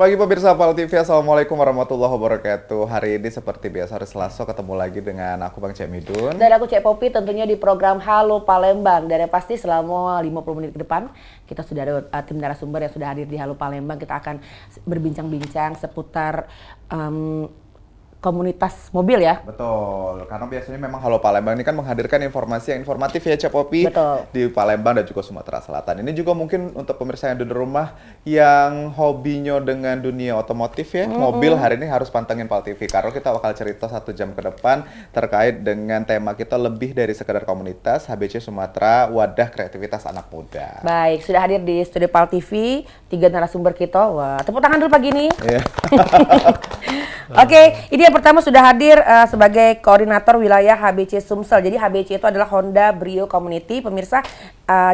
pagi pemirsa PAL TV, Assalamualaikum warahmatullahi wabarakatuh. Hari ini seperti biasa hari Selasa ketemu lagi dengan aku Bang Cek Midun. Dan aku Cek Popi tentunya di program Halo Palembang. Dan yang pasti selama 50 menit ke depan kita sudah ada tim narasumber yang sudah hadir di Halo Palembang. Kita akan berbincang-bincang seputar komunitas mobil ya. Betul, karena biasanya memang Halo Palembang ini kan menghadirkan informasi yang informatif ya Cek Popi. Betul. Di Palembang dan juga Sumatera Selatan. Ini juga mungkin untuk pemirsa yang ada di rumah yang hobinya dengan dunia otomotif ya, mobil hari ini harus pantengin PAL TV. Karena kita bakal cerita 1 jam ke depan terkait dengan tema kita lebih dari sekedar komunitas, HBC Sumatera, wadah kreativitas anak muda. Baik, sudah hadir di studio PAL TV 3 narasumber kita. Wah, tepuk tangan dulu pagi ini. Iya. Oke, ini yang pertama sudah hadir sebagai koordinator wilayah HBC Sumsel. Jadi HBC itu adalah Honda Brio Community. Pemirsa,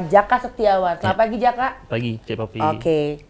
Jaka Setiawan. Selamat pagi Jaka. Pagi, Cek Popi. Oke.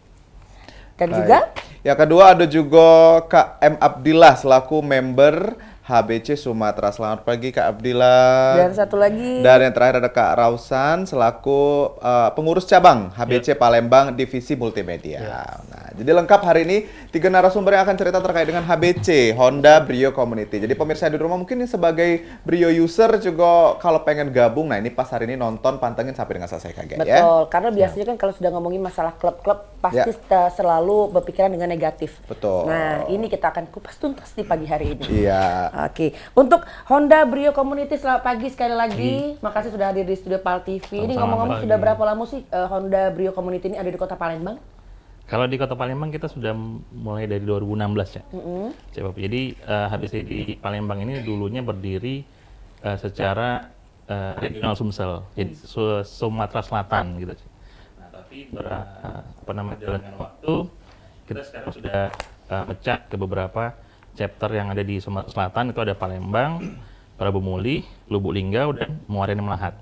Dan Baik. juga Yang kedua ada juga Kak M. Abdillah selaku member HBC Sumatera. Selamat pagi Kak Abdillah. dan satu lagi. Dan yang terakhir ada Kak Rausan selaku pengurus cabang HBC Palembang Divisi Multimedia. Nah, jadi lengkap hari ini 3 narasumber yang akan cerita terkait dengan HBC Honda Brio Community. Jadi pemirsa di rumah mungkin ini sebagai Brio user juga kalau pengen gabung, nah ini pas hari ini nonton pantengin sampai dengan selesai kaget ya. Betul, karena biasanya kan kalau sudah ngomongin masalah klub-klub pasti selalu berpikiran dengan negatif. Betul. Nah, ini kita akan kupas tuntas di pagi hari ini. Iya. Oke, untuk Honda Brio Community selamat pagi sekali lagi. Makasih sudah hadir di studio PAL TV. Ini Sama-sama, ngomong-ngomong pagi. sudah berapa lama sih Honda Brio Community ini ada di Kota Palembang? Kalau di Kota Palembang kita sudah mulai dari 2016 ya, Cek Popi. Jadi HBC di Palembang ini dulunya berdiri secara regional Sumsel, jadi Sumatera Selatan gitu. Nah, tapi jalannya waktu kita sekarang sudah pecah ke beberapa chapter yang ada di Sumatera Selatan. Itu ada Palembang, Prabu Muli, Lubuk Linggau, dan Muarani Melahat.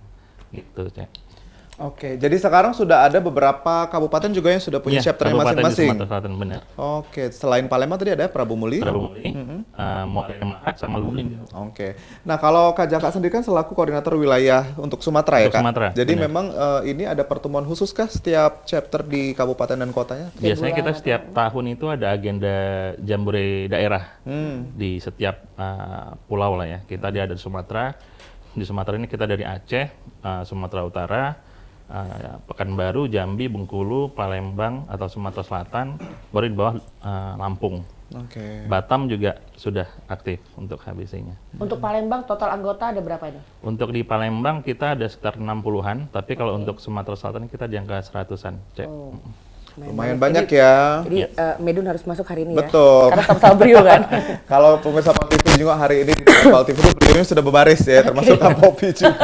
Gitu, Cek. Oke, jadi sekarang sudah ada beberapa kabupaten juga yang sudah punya Iya, chapter kabupaten di masing-masing. Sumatera Selatan, benar. Oke, selain Palembang tadi ada Prabu Muli. Prabu Muli, Muarani Melahat, sama Lubuk Linggau. Oke. Nah, kalau Kak Jaka sendiri kan selaku koordinator wilayah untuk Sumatera ya, Untuk Kak? Sumatera, Jadi benar. memang ini ada pertemuan khusus kah setiap chapter di kabupaten dan kotanya? Biasanya kita setiap tahun itu ada agenda jambore daerah di setiap pulau lah ya. Kita ada di Sumatera. Di Sumatera ini kita dari Aceh, Sumatera Utara, Pekanbaru, Jambi, Bengkulu, Palembang atau Sumatera Selatan, baru di bawah Lampung. Oke. Batam juga sudah aktif untuk HBC-nya. Untuk Palembang total anggota ada berapa ini? Untuk di Palembang kita ada sekitar 60-an, tapi kalau untuk Sumatera Selatan kita di angka 100-an, Cek. Lumayan banyak ya. Jadi Medun harus masuk hari ini Betul. ya. Karena sama-sama Brio kan. Kalau pemirsa PAL TV juga hari ini di PAL TV itu beliaunya sudah berbaris ya, termasuk Kak Popi juga.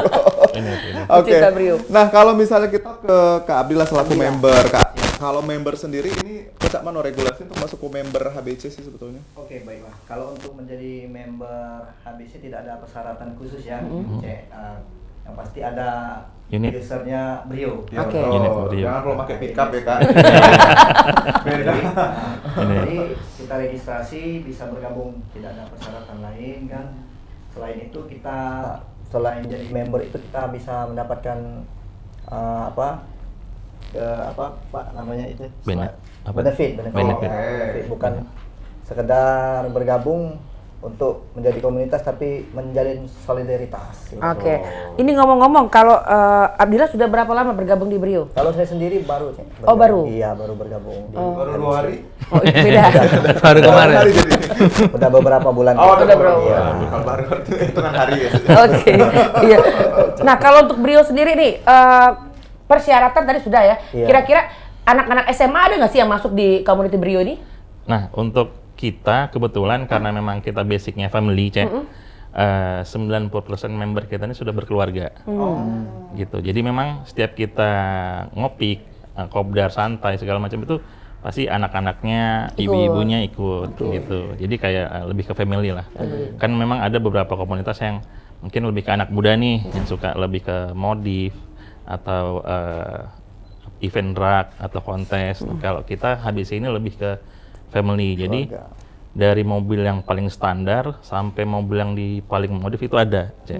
Ini. Oke. Pecinta Brio. Nah, kalau misalnya kita ke Kak Abdillah selaku member, Kak. Kalau member sendiri ini kita mana regulasi untuk masuk ke member HBC sih sebetulnya? Oke, baiklah. Kalau untuk menjadi member HBC tidak ada persyaratan khusus ya, Cek. Yang pasti ada Unit. usernya Brio. Ya, Oke. betul. Unit Brio. Jangan perlu pakai pickup ya, Kak. Beda. Jadi kita registrasi bisa bergabung, tidak ada persyaratan lain kan. Selain itu kita selain jadi member itu kita bisa mendapatkan Pak namanya itu benefit. Benefit. Benefit. Bukan sekedar bergabung untuk menjadi komunitas tapi menjalin solidaritas. Oke. Ini ngomong-ngomong kalau Abdillah sudah berapa lama bergabung di Brio? Kalau saya sendiri baru, Cek. Oh, baru? Iya, baru bergabung. Baru 2 hari. Oh, itu beda. Baru kemarin. Hari jadi. Udah beberapa bulan. Oh, Cek. udah berapa? Iya. Kalau baru itu hitungan hari ya. Oke. Iya. Nah, kalau untuk Brio sendiri nih persyaratan tadi sudah ya. Iya. Kira-kira anak-anak SMA ada nggak sih yang masuk di community Brio ini? Nah, untuk kita kebetulan karena memang kita basicnya family, Cek, 90% member kita ini sudah berkeluarga. Gitu. Jadi memang setiap kita ngopi, kopdar, santai, segala macam itu pasti anak-anaknya, ibu-ibunya ikut gitu. Jadi kayak lebih ke family lah. Kan memang ada beberapa komunitas yang mungkin lebih ke anak muda nih, yang suka lebih ke modif atau event drag atau kontes. Kalau kita HBC ini lebih ke family. Jadi dari mobil yang paling standar sampai mobil yang paling modif itu ada, Cek.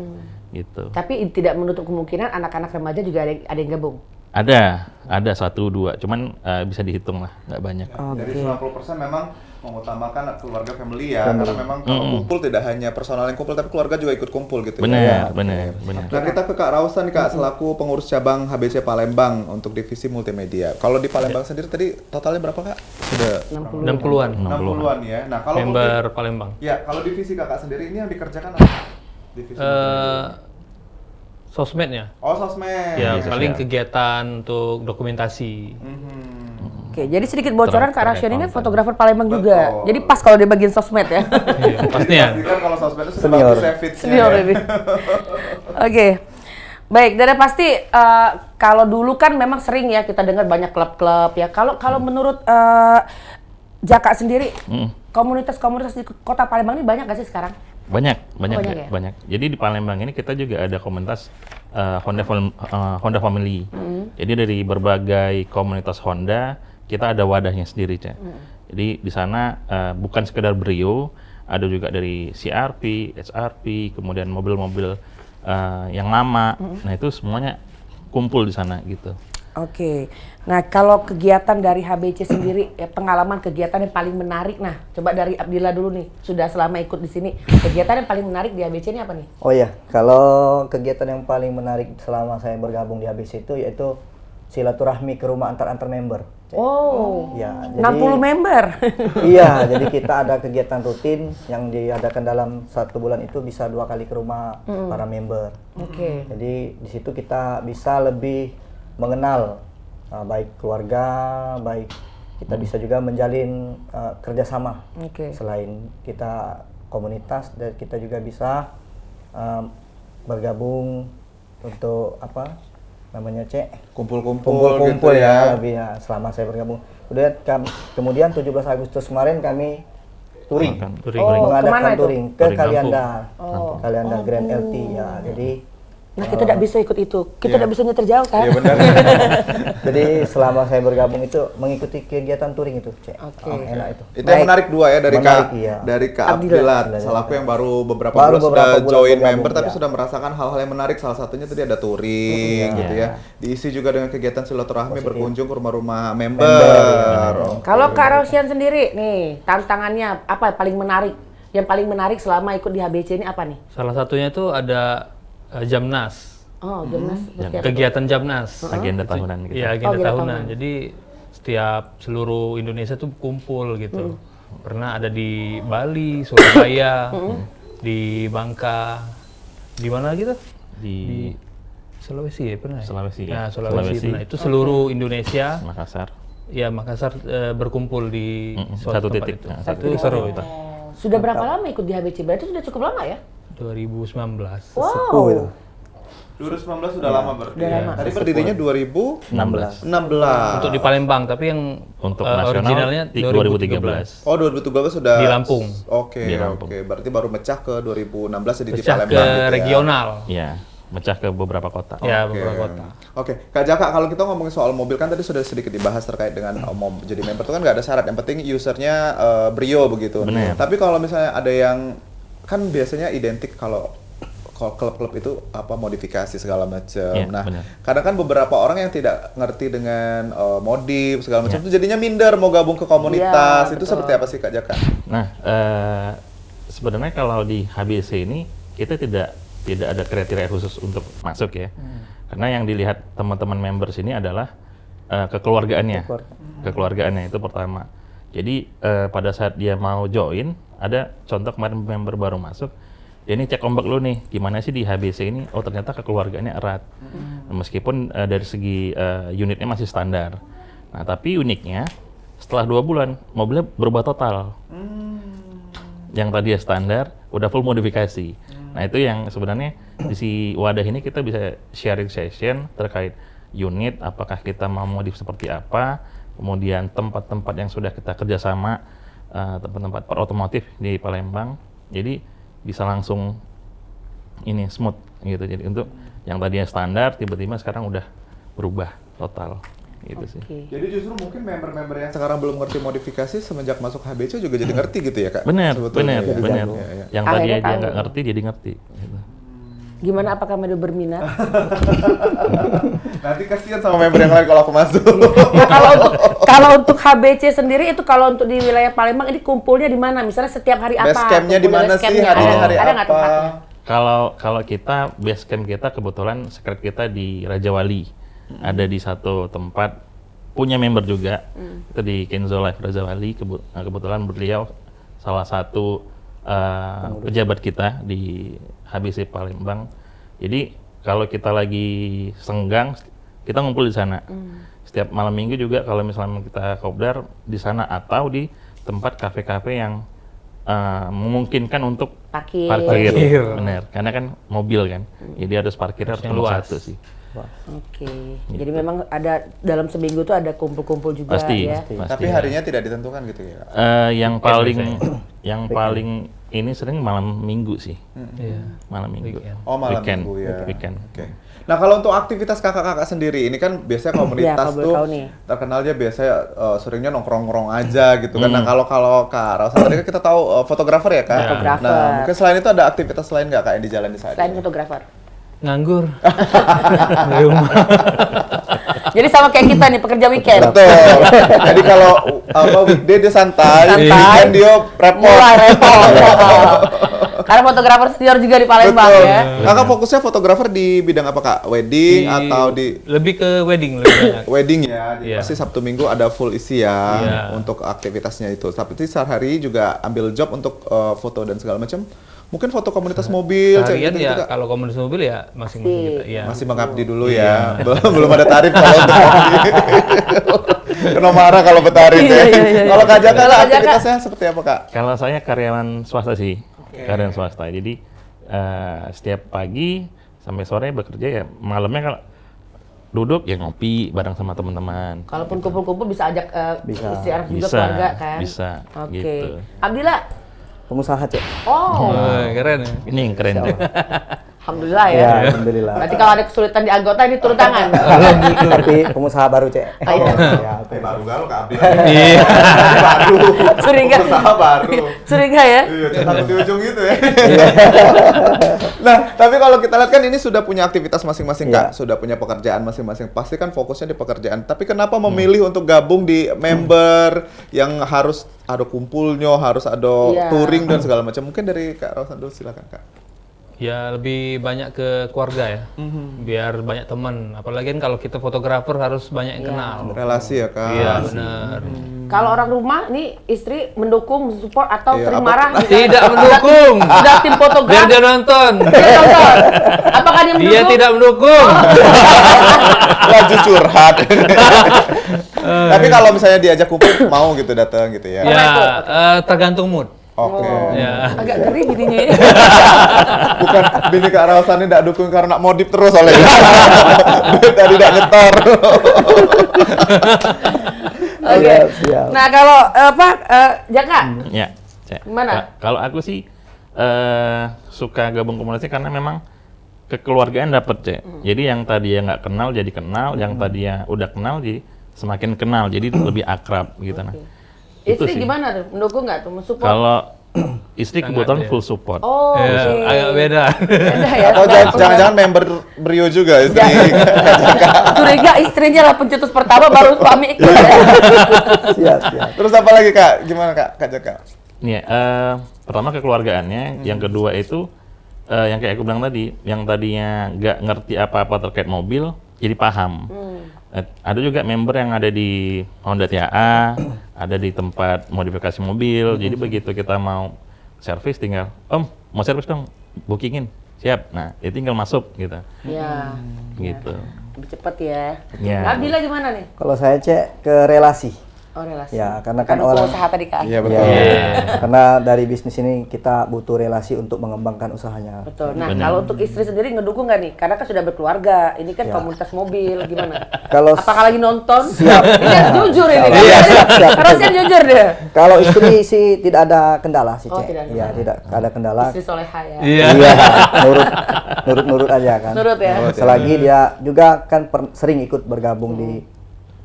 Gitu. Tapi tidak menutup kemungkinan anak-anak remaja juga ada yang gabung. Ada 1-2, cuman bisa dihitung lah, nggak banyak. Jadi 90% memang mengutamakan keluarga family ya, karena memang kalau kumpul tidak hanya personal yang kumpul, tapi keluarga juga ikut kumpul gitu ya. Benar. Nah kita ke Kak Rausan nih Kak, selaku pengurus cabang HBC Palembang untuk divisi multimedia. Kalau di Palembang sendiri tadi totalnya berapa Kak? Sudah 60-an 60-an ya. Nah kalau member Palembang. ya kalau divisi Kakak sendiri ini yang dikerjakan apa? Divisi multimedia. Sosmednya. Oh sosmed. Ya, paling kegiatan untuk dokumentasi. Oke, jadi sedikit bocoran Kak Rasyon ini konten. fotografer Palembang juga. Betul. Jadi pas kalau dia bagian sosmed ya. Iya, pastinya. Pastikan kalau sosmed itu Senior. sudah savage-nya Senior ya. ini. Oke. Baik, dan yang pasti kalau dulu kan memang sering ya kita dengar banyak klub-klub ya. Kalau menurut Jaka sendiri, komunitas-komunitas di Kota Palembang ini banyak nggak sih sekarang? Banyak ya? banyak. Jadi di Palembang ini kita juga ada komunitas Honda Family. Jadi dari berbagai komunitas Honda kita ada wadahnya sendiri, Cak. Jadi di sana bukan sekedar Brio, ada juga dari CRP, HRP, kemudian mobil-mobil yang lama. Nah itu semuanya kumpul di sana gitu. Oke. Nah, kalau kegiatan dari HBC sendiri, ya, pengalaman kegiatan yang paling menarik. Nah, coba dari Abdillah dulu nih. Sudah selama ikut di sini, kegiatan yang paling menarik di HBC ini apa nih? Oh ya, kalau kegiatan yang paling menarik selama saya bergabung di HBC itu yaitu silaturahmi ke rumah antar member. Oh, Ya, 60 member. Iya, jadi kita ada kegiatan rutin yang diadakan dalam 1 bulan itu bisa 2 kali ke rumah para member. Oke. Jadi di situ kita bisa lebih mengenal baik keluarga, baik kita bisa juga menjalin kerjasama. Oke. Selain kita komunitas, dan kita juga bisa bergabung untuk apa namanya Kumpul-kumpul gitu kumpul-kumpul ya. lebih ya selama saya bergabung. Kemudian 17 Agustus kemarin kami touring, Touring. Oh, kemana mengadakan itu? touring ke Touring Kalianda, Oh. Kalianda Grand LT ya. Jadi Nah, kita tidak bisa ikut itu. Kita tidak bisa nyetir jauh kan? Iya benar. jadi selama saya bergabung itu mengikuti kegiatan touring itu, Cek. Oke. Enak itu. Itu yang menarik dua ya dari Menarik, Kak iya. dari Kak Abdillah. Abdillah selaku yang baru beberapa Baru bulan beberapa sudah bulan join bergabung, member tapi ya. sudah merasakan hal-hal yang menarik. Salah satunya tadi ada touring gitu ya. Diisi juga dengan kegiatan silaturahmi berkunjung ke rumah-rumah member. Kalau Kak Rausian sendiri nih, tantangannya apa paling menarik? Yang paling menarik selama ikut di HBC ini apa nih? Salah satunya itu ada Jamnas. Oh, Jamnas. seperti apa? Kegiatan Jamnas. Agenda tahunan gitu. Iya, agenda agenda tahunan. tahunan. Jadi setiap seluruh Indonesia tuh kumpul gitu. Pernah ada di Bali, Surabaya, di Bangka, di mana gitu? Di Sulawesi ya pernah. Ya? Sulawesi, ya. Nah, Sulawesi. Sulawesi. Nah, itu seluruh Indonesia. Makassar. Ya, Makassar berkumpul di Satu tempat titik. itu. Nah, Itu seru itu. Sudah berapa lama ikut di HBC? Berarti sudah cukup lama ya? 2019. Sepuh itu. 2019 sudah lama berarti. Udah ya. lama. Tadi berdirinya 2016. 16. Untuk di Palembang, tapi yang Untuk originalnya nasional 2013. Oh 2013 sudah Di Lampung. Oke, Di Lampung. oke. Berarti baru mecah ke 2016 jadi di Pecah Palembang ke gitu ya. regional. Iya, mecah ke beberapa kota. Ya, Oke. beberapa kota. Oke, Kak Jaka, kalau kita ngomongin soal mobil kan tadi sudah sedikit dibahas terkait dengan jadi member itu kan nggak ada syarat, yang penting usernya Brio begitu. Benar. Tapi kalau misalnya ada yang kan biasanya identik kalau klub-klub itu apa modifikasi segala macam. Iya, Nah, benar. kadang kan beberapa orang yang tidak ngerti dengan modif segala macam itu jadinya minder mau gabung ke komunitas. Iya, Itu betul. seperti apa sih Kak Jaka? Nah, sebenarnya kalau di HBC ini kita tidak ada kriteria khusus untuk masuk ya. Karena yang dilihat teman-teman members ini adalah kekeluargaannya. Kekeluargaannya itu pertama. Jadi pada saat dia mau join, ada contoh kemarin member baru masuk, dia ini cek ombak lu nih, gimana sih di HBC ini? Oh ternyata kekeluargaannya erat. Meskipun dari segi unitnya masih standar. Nah tapi uniknya setelah 2 bulan mobilnya berubah total. Yang tadi ya standar, udah full modifikasi. Nah itu yang sebenarnya di si wadah ini kita bisa sharing session terkait unit, apakah kita mau modif seperti apa, kemudian tempat-tempat yang sudah kita kerjasama, tempat-tempat per otomotif di Palembang. Jadi bisa langsung ini smooth gitu. Jadi untuk yang tadinya standar tiba-tiba sekarang udah berubah total gitu sih. Oke. Jadi justru mungkin member-member yang sekarang belum ngerti modifikasi semenjak masuk HBC juga jadi ngerti gitu ya Kak? Bener, Sebetulnya bener, ya. bener. Iya, iya. Yang Akhirnya tadinya dia tahu. nggak ngerti jadi ngerti. Gitu. Gimana, apakah Mado berminat? Nanti kasihan sama member yang lain kalau aku masuk. Ya, kalau untuk HBC sendiri itu kalau untuk di wilayah Palembang ini kumpulnya di mana? Misalnya setiap hari apa? Base camp-nya di mana sih? Hari-hari Ada nggak apa? tempatnya? Kalau kita base camp kita kebetulan secret kita di Raja Wali. Ada di satu tempat punya member juga. Itu di Kenzo Live Raja Wali. Kebetulan beliau salah satu pejabat kita di HBC Palembang. Jadi kalau kita lagi senggang, kita ngumpul di sana. Setiap malam minggu juga kalau misalnya kita kopdar di sana atau di tempat kafe-kafe yang memungkinkan untuk Parkir. parkir. Benar, karena kan mobil kan. Jadi harus parkir harus yang nomor luas. 1 sih. Oke. Jadi memang ada dalam seminggu tuh ada kumpul-kumpul juga Pasti, ya. pasti. Tapi harinya tidak ditentukan gitu ya. Yang paling ini sering malam minggu sih. Iya. Malam minggu. Weekend. Oh, malam Weekend. minggu ya. Weekend. Oke. Nah, kalau untuk aktivitas kakak-kakak sendiri, ini kan biasanya komunitas kalau boleh tuh tahu nih. terkenalnya biasanya seringnya nongkrong-nongkrong aja gitu kan. Nah, kalau Kak Rausan tadi kan kita tahu fotografer ya, Kak? Fotografer. Nah, mungkin selain itu ada aktivitas lain nggak Kak yang dijalani saat Selain ini? fotografer. Nganggur. Di rumah. Jadi sama kayak kita nih, pekerja weekend. Betul. Jadi kalau weekday dia santai, weekend dia repot. Mulai repot. Karena fotografer senior juga di Palembang Betul. ya. Kakak fokusnya fotografer di bidang apa Kak? Wedding atau di Lebih ke wedding lebih banyak. wedding ya? Jadi Iya. pasti Sabtu Minggu ada full isi ya Iya. untuk aktivitasnya itu. Tapi sehari-hari juga ambil job untuk foto dan segala macam. Mungkin foto komunitas mobil, Harian gitu ya Kak. kalau komunitas mobil ya masing-masing kita. Iya. Masih mengabdi dulu ya. Belum ada tarif kalau untuk mobil. Kena marah kalau betarin ya. Kalau Kak Jaka Kalau Kak Jaka? aktivitasnya seperti apa Kak? Kalau saya karyawan swasta sih. Karyawan swasta. Jadi setiap pagi sampai sore bekerja ya, malamnya kalau duduk ya ngopi bareng sama teman-teman. Kalaupun kumpul-kumpul bisa ajak istri anak juga Bisa, keluarga kan? bisa, Oke. gitu. Abdillah. Pengusaha, Cek. Oh. Keren ya. Ini yang keren tuh. Alhamdulillah ya. Ya, alhamdulillah. Berarti kalau ada kesulitan di anggota ini turun tangan. Tapi pengusaha baru, Cek. Oh, iya. Ya, Baru galau Kak Abdi. Iya. Baru. Curiga. Usaha baru. Curiga ya? Iya, takut di ujung gitu ya. Nah, tapi kalau kita lihat kan ini sudah punya aktivitas masing-masing Kak, sudah punya pekerjaan masing-masing. Pasti kan fokusnya di pekerjaan. Tapi kenapa memilih untuk gabung di member yang harus ada kumpulnya, harus ada Iya. touring dan segala macam? Mungkin dari Kak Rausan dulu, silakan Kak. Ya lebih banyak ke keluarga ya. Biar banyak teman. Apalagi kan kalau kita fotografer harus banyak yang kenal. Relasi ya Kak. Iya benar. Kalau orang rumah nih istri mendukung, support atau Iya, sering apa- marah? Tidak mendukung. Sudah tim Biar fotografer. dia nonton. Dia nonton. Apakah dia mendukung? Dia tidak mendukung. Laju curhat. Tapi kalau misalnya diajak kumpul mau gitu datang gitu ya. Ya tergantung mood. Oke. Ya. Agak geri bininya. Bukan bini Kak Rausan ini tidak dukung karena modif terus soalnya. Tadi tidak nyetor. Oke. Siap, siap. Nah kalau Jaka, Ya. Cek. Gimana? Kalau aku sih suka gabung komunitas karena memang kekeluargaan dapet Cek. Jadi yang tadi ya nggak kenal jadi kenal, yang tadi ya udah kenal jadi semakin kenal, jadi lebih akrab gitu nah. Itu istri sih. gimana tuh? Mendukung nggak tuh? Mensupport? Kalau istri Sangat kebetulan ya. full support. Oh, Ya, oke. agak beda. Beda ya. Atau jangan-jangan member Brio juga istri. Curiga istrinya lah pencetus pertama baru suami ikut. Siap, siap. Terus apa lagi Kak? Gimana Kak Jaka? Nih, pertama kekeluargaannya, yang kedua itu yang kayak aku bilang tadi, yang tadinya nggak ngerti apa-apa terkait mobil, jadi paham. Ada juga member yang ada di Honda TAA, ada di tempat modifikasi mobil. Jadi begitu kita mau servis, tinggal, Om mau servis dong, bookingin, siap. Nah, itu tinggal masuk gitu, Ya. gitu. Lebih cepat ya. Ya. Abdillah gimana nih? Kalau saya, Cek, ke relasi. Oh relasi. Ya, karena kan Kan orang usaha tadi Kak. Iya betul. Ya, karena dari bisnis ini kita butuh relasi untuk mengembangkan usahanya. Betul. Nah, Benar. kalau untuk istri sendiri ngedukung nggak nih? Karena kan sudah berkeluarga. Ini kan komunitas mobil, gimana? Kalau Apakah lagi nonton? Ini harus jujur ini. Iya, siap, siap. Harusnya jujur deh. Kalau istri sih tidak ada kendala sih, Oh, Cek. tidak ada Ya, tidak ada kendala. Istri soleha ya. Iya. Iya, nurut ya kan. Nurut ya. Selagi dia juga kan sering ikut bergabung di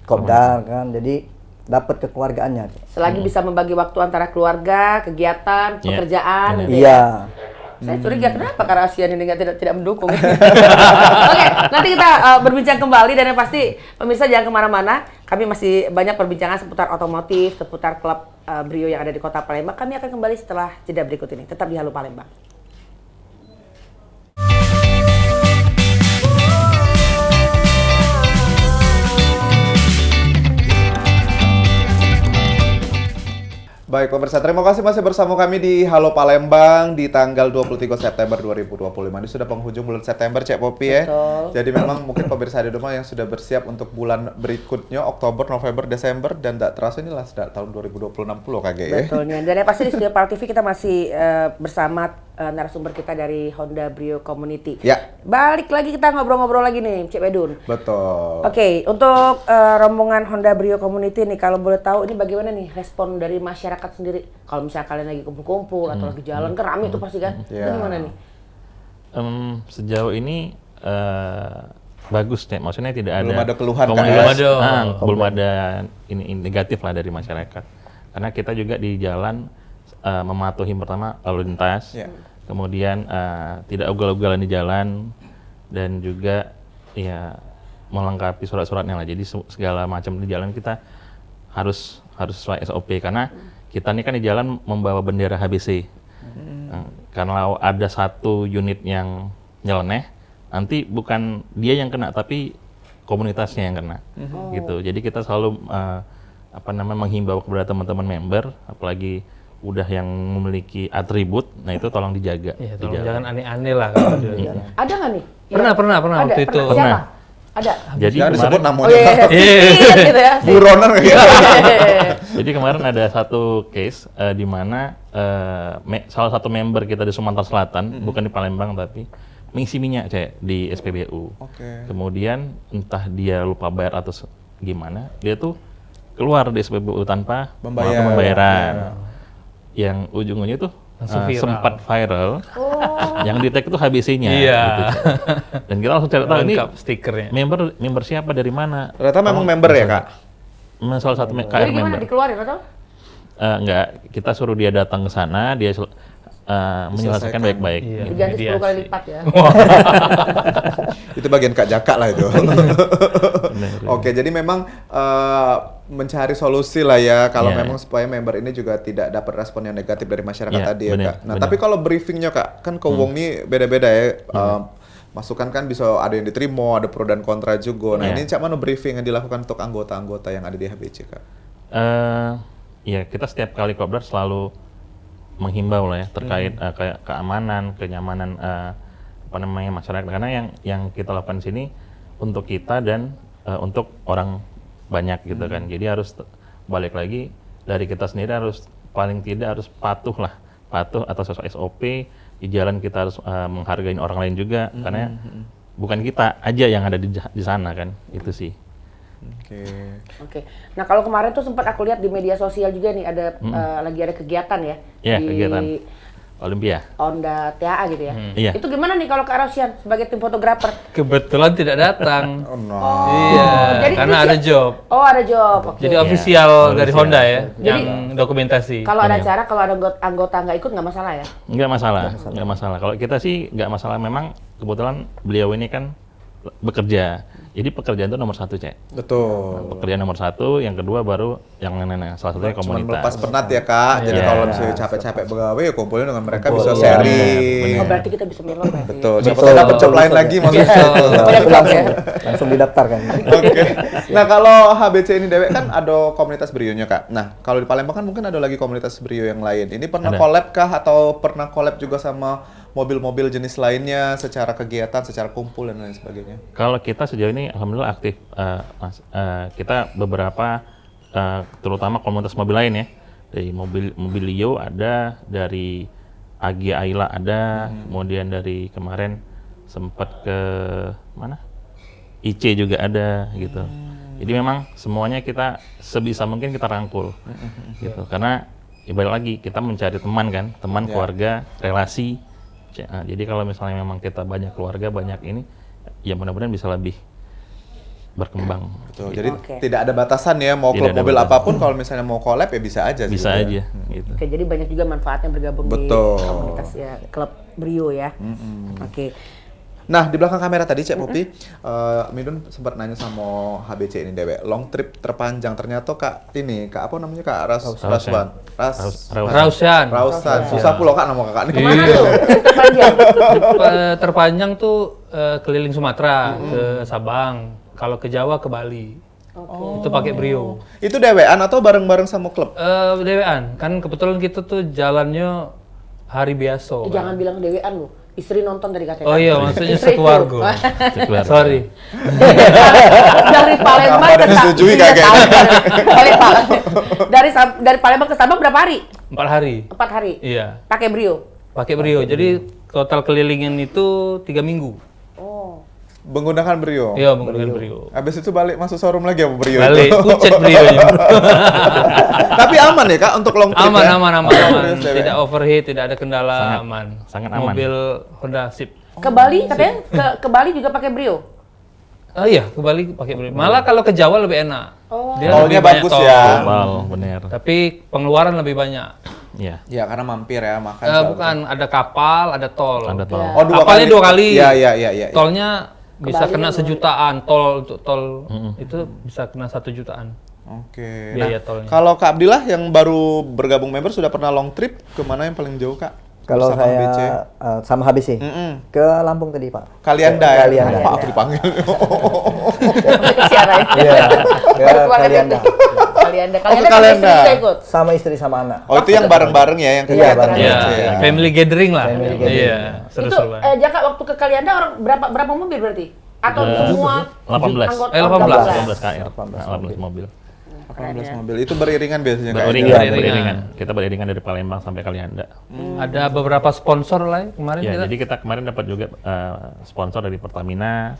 Kopdar kan, jadi dapat kekeluargaannya. Selagi bisa membagi waktu antara keluarga, kegiatan, Iya, pekerjaan benar. gitu ya. Iya. Saya curiga kenapa karena ASEAN ini tidak mendukung. Oke, nanti kita berbincang kembali dan yang pasti pemirsa jangan kemana-mana. Kami masih banyak perbincangan seputar otomotif, seputar klub Brio yang ada di Kota Palembang. Kami akan kembali setelah jeda berikut ini. Tetap di Halo Palembang. Baik pemirsa, terima kasih masih bersama kami di Halo Palembang di tanggal 23 September 2025. Ini sudah penghujung bulan September, Cek Popi ya. Betul. Jadi memang mungkin pemirsa di rumah yang sudah bersiap untuk bulan berikutnya, Oktober, November, Desember, dan tak terasa inilah sudah tahun 2026 KG ya. Betulnya. Dan yang pasti di Studio Pal TV kita masih bersama narasumber kita dari Honda Brio Community. Ya. Balik lagi kita ngobrol-ngobrol lagi nih, Cik Bedun. Betul. Oke, untuk rombongan Honda Brio Community nih, kalau boleh tahu ini bagaimana nih respon dari masyarakat sendiri? Kalau misalnya kalian lagi kumpul-kumpul atau lagi jalan, kan rame itu pasti kan? Iya. Itu gimana nih? Sejauh ini bagus deh, maksudnya tidak ada Belum ada keluhan, Kak, komunikasi. ya? Belum ada ini negatif lah dari masyarakat. Karena kita juga di jalan mematuhi pertama lalu lintas, Ya. kemudian tidak ugal-ugalan di jalan, dan juga ya melengkapi surat-suratnya lah. Jadi segala macam di jalan kita harus sesuai SOP, karena kita ini kan di jalan membawa bendera HBC. Karena ada satu unit yang nyeleneh, nanti bukan dia yang kena tapi komunitasnya yang kena. Gitu. Jadi kita selalu menghimbau kepada teman-teman member, apalagi udah yang memiliki atribut, nah itu tolong dijaga. Iya, di tolong jalan. jangan aneh-aneh lah kalau di jalan. Ada nggak nih? Pernah Ada, waktu itu. Siapa? Pernah. Ada. Jadi Jangan disebut kemarin, namanya. Oh iya, Sisin gitu ya. Buronan kayak gitu. jadi kemarin ada satu case di mana salah satu member kita di Sumatera Selatan, bukan di Palembang tapi mengisi minyak di SPBU. Oke. Kemudian entah dia lupa bayar atau gimana, dia tuh keluar di SPBU tanpa Membayar. melakukan pembayaran. Yang ujung-ujungnya tuh Langsung viral. sempat viral. Yang di tag itu HBC-nya. Iya. Gitu. Dan kita langsung cari tahu ini Lengkap stikernya. member siapa dari mana. Ternyata memang member ya, Kak? Salah satu KR Jadi gimana member. dikeluarin atau? Enggak, kita suruh dia datang ke sana, dia menyelesaikan baik-baik. Iya. Diganti 10 kali mediasi. lipat ya. Itu bagian Kak Jaka lah itu. Benar. Oke, jadi memang mencari solusi lah ya kalau Iya. memang supaya member ini juga tidak dapat respon yang negatif dari masyarakat Iya, tadi ya, benar, Kak. Nah, benar. tapi kalau briefingnya, Kak, kan ke Wong nih beda-beda ya. Masukan kan bisa ada yang diterima, ada pro dan kontra juga. Nah, Iya. ini cak mana briefing yang dilakukan untuk anggota-anggota yang ada di HBC, Kak? Ya kita setiap kali kopdar selalu menghimbau lah ya terkait kayak keamanan, kenyamanan masyarakat, karena yang kita lakukan di sini untuk kita dan untuk orang banyak gitu kan. Jadi harus balik lagi dari kita sendiri, harus paling tidak harus patuh atas sesuai SOP. Di jalan kita harus menghargai orang lain juga, karena bukan kita aja yang ada di sana kan, itu sih. Oke. Oke. Nah kalau kemarin tuh sempat aku lihat di media sosial juga nih ada lagi ada kegiatan ya Iya, di kegiatan Olimpia. Honda TAA gitu ya. Iya. Itu gimana nih kalau Kak Rosian sebagai tim fotografer? Kebetulan tidak datang. Oh, no. Iya, jadi karena itu ada sih- job. Oh ada job. Oke. Jadi Iya, official dari official. Honda ya, Jadi- yang dokumentasi. Kalau ada Iya. acara, kalau ada anggota nggak ikut nggak masalah ya? Nggak masalah. Kalau kita sih nggak masalah. Memang kebetulan beliau ini kan bekerja. Jadi pekerjaan itu nomor satu, Cek. Betul. Pekerjaan nomor satu, yang kedua baru yang nenek. Salah satunya Cuman komunitas. melepas penat ya, Kak. Jadi Iya. kalau misalnya capek-capek begawe ya kumpulin dengan mereka Kumpul, bisa iya. sharing. Oh berarti kita bisa milih berarti. Betul. Siapa Betul. tahu dapat job lain lagi maksudnya. Banyak job ya. Langsung didaftarkan. Oke. Nah, kalau HBC ini dewek kan ada komunitas Brio-nya, Kak. Nah, kalau di Palembang kan mungkin ada lagi komunitas Brio yang lain. Ini pernah Ada. collab kah atau pernah collab juga sama mobil-mobil jenis lainnya secara kegiatan, secara kumpul dan lain sebagainya? Kalau kita sejauh ini alhamdulillah aktif, Mas. Kita beberapa terutama komunitas mobil lain ya. Dari Mobilio ada, dari Agi Aila ada, kemudian dari kemarin sempat ke mana? IC juga ada gitu. Jadi memang semuanya kita sebisa mungkin kita rangkul gitu. Karena ibarat lagi kita mencari teman kan, teman, keluarga, relasi. Jadi kalau misalnya memang kita banyak keluarga, banyak ini, ya mudah-mudahan bisa lebih berkembang. Betul. Jadi Oke. tidak ada batasan ya, mau Tidak klub ada mobil batasan. apapun kalau misalnya mau collab ya bisa aja sih. Bisa gitu ya. aja gitu. Oke, jadi banyak juga manfaatnya bergabung Betul. di komunitas ya klub Brio ya. Oke. Nah, di belakang kamera tadi Cek Popi, Midun sempat nanya sama HBC ini Dewe, long trip terpanjang ternyata Kak apa namanya Kak Rausan. Rausan. Susah pula Kak nama kakak ini. Kemana tuh? Terpanjang. Terpanjang tuh keliling Sumatera ke Sabang. Kalau ke Jawa ke Bali. Itu pakai Brio. Itu dewean atau bareng-bareng sama klub? Dewean, kan kebetulan kita tuh jalannya hari biasa. kan. Jangan bilang dewean lu. Istri nonton tadi katanya. Oh iya, maksudnya Istri itu. sekeluarga. Sorry. Dari Palembang Tanpa ke disetujui Sabang. kayaknya. Dari Palembang ke Sabang berapa hari? 4 hari. 4 hari. Iya, Pakai Brio. pakai Brio. Jadi total kelilingin itu 3 minggu. Oh. Menggunakan Brio. Iya, menggunakan Brio. Habis itu balik masuk showroom lagi apa Brio Balik, itu? pucet Brio-nya. Tapi aman ya Kak untuk long trip Aman, ya? aman. Serius, Dewe? Tidak overheat, tidak ada kendala, Sangat- aman. sangat aman. Mobil Honda Sip. Ke Bali katanya ke Bali juga pakai Brio. Oh iya, ke Bali pakai Brio. Malah kalau ke Jawa lebih enak. Oh. Dia Tolnya lebih banyak bagus tol. ya. Tol, bener. Tapi pengeluaran lebih banyak. Iya. Ya karena mampir ya makan. selalu. Bukan, ada kapal, ada tol. Ada tol. Ya. Oh, Kapalnya 2 kali. Iya. Tolnya bisa Bali kena lumayan. sejutaan. Tol untuk tol itu bisa kena 1 jutaan. Oke. Biaya Nah, tolnya. kalau Kak Abdillah yang baru bergabung member sudah pernah long trip kemana yang paling jauh Kak? Kalau Bersama saya HBC? sama HBC Mm-mm. ke Lampung tadi Pak. Kalianda Ke ya? Kalianda. Pak aku dipanggil. Siaran. Iya. Ke Keluarga Kalianda. itu. Kalianda. Kalianda sama Kalianda. istri juga ikut. Sama istri sama anak. Oh itu yang bareng-bareng ya yang Iya, kegiatan bareng. Iya, HBC ya? family gathering lah. Family gathering. Iya, Itu seru-seru banget. Jaka waktu ke Kalianda orang berapa mobil berarti? Atau semua 18. anggota? 18. 18 KR. 18 mobil. 18 mobil. Itu beriringan biasanya Kak? Beriringan, Iya, beriringan. Kita beriringan dari Palembang sampai Kalianda. Ada beberapa sponsor lah ya kemarin Ya, kita. jadi kita kemarin dapat juga sponsor dari Pertamina,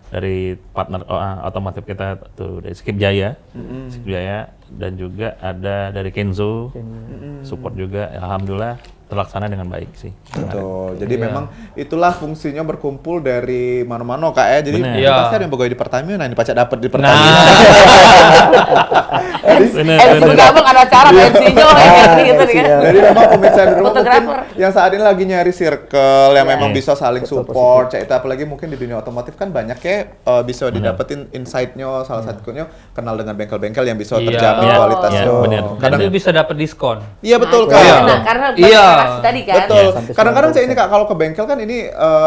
dari partner otomotif kita tuh dari Skip Jaya, Skip Jaya, dan juga ada dari Kenzo, support juga. Alhamdulillah terlaksana dengan baik sih. Betul. Jadi memang itulah fungsinya berkumpul dari mano-mano Kak ya. Jadi Bener. ini Iya. pasti ada yang pegawai di Pertamina, ini pacak dapat di Pertamina. Bener, Bergabung ada acara MC-nya gitu kan. Jadi memang pemirsa di rumah mungkin Fotografer. yang saat ini lagi nyari circle yang memang Iya. bisa saling support, cek itu apalagi mungkin di dunia otomotif kan banyak ya bisa didapetin insight-nya salah satunya kenal dengan bengkel-bengkel yang bisa Iya. terjamin Iya. kualitasnya. Iya, bener. Dan itu bisa dapat diskon. Iya betul Nah, Kak. Iya. Nah, karena Iya. interaksi tadi kan. Betul. Sampai Kadang-kadang saya 90%. ini Kak kalau ke bengkel kan ini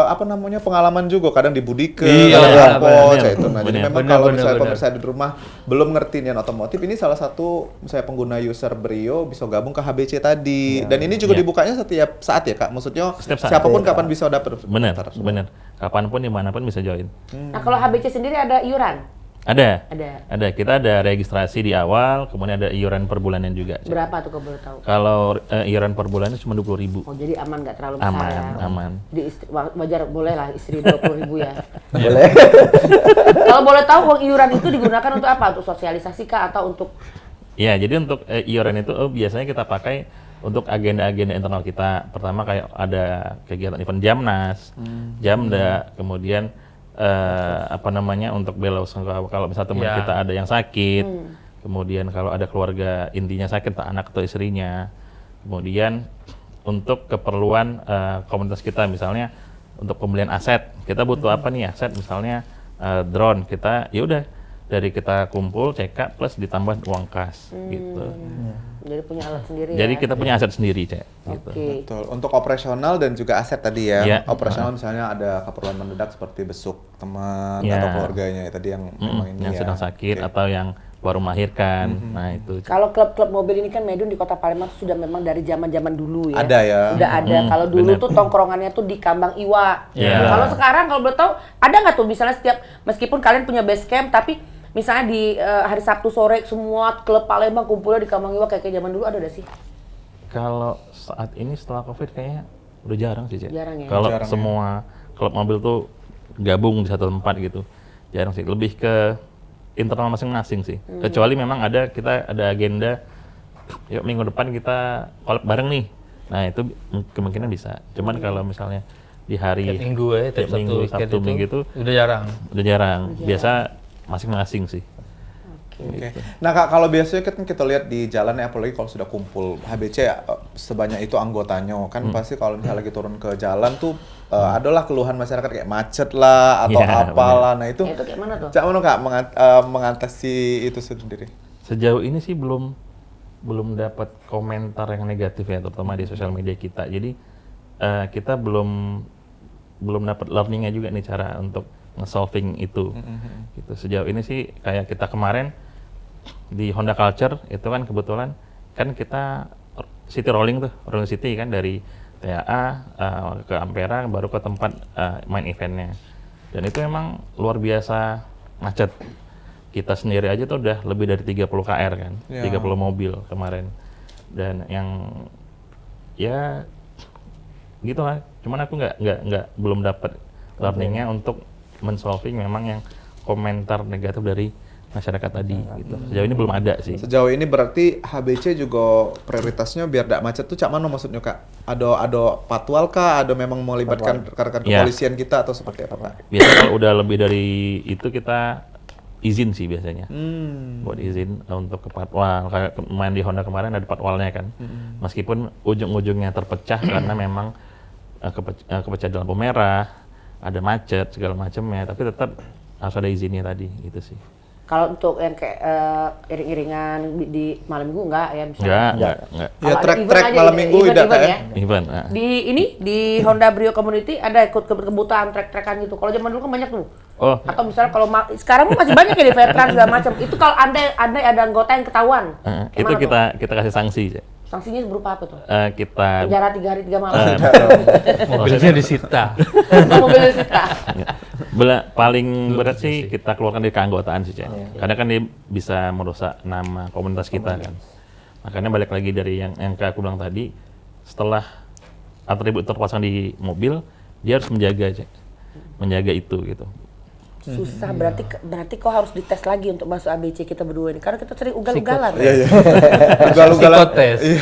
apa namanya pengalaman juga. Kadang dibudike, Iya, kadang apa, benar. kayak itu. Nah, jadi Benar. memang Benar, kalau benar, misalnya benar. pemirsa di rumah belum ngerti nih otomotif, ini salah satu saya pengguna user Brio bisa gabung ke HBC tadi. Dan ini juga Iya. dibukanya setiap saat ya Kak. Maksudnya Setiap saat. siapapun Iya. kapan bisa dapat. Bener, bener. Kapanpun, dimanapun bisa join. Nah, kalau HBC sendiri ada iuran? Ada. Ada. Kita ada registrasi di awal, kemudian ada iuran per bulannya juga. Cek. Berapa tuh kalau boleh tahu? Kalau iuran per bulannya cuma 20.000. Oh, jadi aman nggak terlalu besar Aman, ya? aman. Wajar boleh lah istri 20.000 ya. Boleh. Kalau boleh tahu uang iuran itu digunakan untuk apa? Untuk sosialisasi kah atau untuk Ya, jadi untuk iuran itu biasanya kita pakai untuk agenda-agenda internal kita. Pertama kayak ada kegiatan event Jamnas, Jamda, kemudian apa namanya untuk bela usaha kalau misalnya teman Ya. kita ada yang sakit, kemudian kalau ada keluarga intinya sakit, entah anak atau istrinya, kemudian untuk keperluan komunitas kita misalnya untuk pembelian aset, kita butuh apa nih aset misalnya drone kita, ya udah dari kita kumpul CK plus ditambah uang kas gitu. jadi punya alat sendiri Jadi ya? kita punya aset sendiri Cek gitu. Oke. Betul. Untuk operasional dan juga aset tadi ya. Iya. Operasional misalnya ada keperluan mendadak seperti besuk teman Iya. atau keluarganya ya, tadi yang memang ini yang ya. sedang sakit Oke. atau yang baru melahirkan. Nah, itu. Kalau klub-klub mobil ini kan Medun di Kota Palembang tuh sudah memang dari zaman-zaman dulu ya. Ada ya. Udah ada. Kalau dulu bener. tuh tongkrongannya tuh di Kambang Iwa. Iya. Kalau sekarang kalau boleh tahu ada nggak tuh misalnya setiap meskipun kalian punya base camp tapi misalnya di hari Sabtu sore semua klub Palembang kumpulnya di Kambang Iwa kayak zaman dulu ada sih? Kalau saat ini setelah Covid kayaknya udah jarang sih, Cek. Jarang ya? Kalau Jarang ya. semua klub mobil tuh gabung di satu tempat gitu. Jarang sih, lebih ke internal masing-masing sih. Kecuali memang kita ada agenda yuk minggu depan kita collab bareng nih. Nah, itu kemungkinan bisa. Cuman kalau misalnya di hari Tiap minggu ya, tiap tiap minggu, Sabtu, Sabtu, weekend Minggu itu udah jarang. udah jarang. Biasa masing-masing sih. Oke. Nah Kak, kalau biasanya kan kita lihat di jalan ya, apalagi kalau sudah kumpul HBC sebanyak itu anggotanya, kan pasti kalau misalnya lagi turun ke jalan tuh adalah keluhan masyarakat kayak macet lah atau Iya, apalah. Nah itu Itu kayak mana tuh? Cak Mano Kak mengatasi itu sendiri? Sejauh ini sih belum dapat komentar yang negatif ya, terutama di sosial media kita. Jadi kita belum dapat learningnya juga nih cara untuk nge-solving itu. Gitu. Sejauh ini sih kayak kita kemarin di Honda Culture itu kan kebetulan kan kita city rolling city kan dari TAA ke Ampera baru ke tempat main eventnya. Dan itu memang luar biasa macet. Kita sendiri aja tuh udah lebih dari 30 KR kan, 30 mobil kemarin. Dan yang ya gitu lah. Cuman aku belum dapat learningnya untuk men-solving memang yang komentar negatif dari masyarakat tadi gitu. Sejauh ini belum ada sih. Sejauh ini berarti HBC juga prioritasnya biar tidak macet tuh Cak Mano maksudnya Kak? Ada patwal kah? Ada memang melibatkan rekan-rekan kepolisian kita atau seperti apa Kak? Biasanya kalau udah lebih dari itu kita izin sih biasanya. Buat izin untuk ke patwal. Kayak main di Honda kemarin ada patwalnya kan. Meskipun ujung-ujungnya terpecah karena memang kepecah dalam lampu merah, ada macet segala macamnya, tapi tetap harus ada izinnya tadi gitu sih. Kalau untuk yang kayak iring-iringan di malam minggu enggak ya misalnya? Enggak. Ya Kalau ada trek-trek event aja, malam minggu event tidak Kak ya? ya? Event. Di Honda Brio Community ada ikut kebutuhan trek-trekan gitu. Kalau zaman dulu kan banyak tuh. Oh, Atau misalnya kalau sekarang masih banyak ya di veteran segala macam. Itu kalau anda ada anggota yang ketahuan. itu gimana tuh? kita kasih sanksi. Sanksinya berupa apa tuh? Kita Penjara 3 hari 3 malam. Mobilnya disita. Mobil disita. Paling berat sih kita keluarkan dari keanggotaan sih, Cek. Karena kan dia bisa merusak nama komunitas kita kan. Makanya balik lagi dari yang aku bilang tadi, setelah atribut terpasang di mobil, dia harus menjaga, Cek. Menjaga itu gitu. Susah, berarti kau harus dites lagi untuk masuk ABC kita berdua ini. Karena kita sering ugal-ugalan. Iya. Ugal-ugalan. Psikotes. Iya.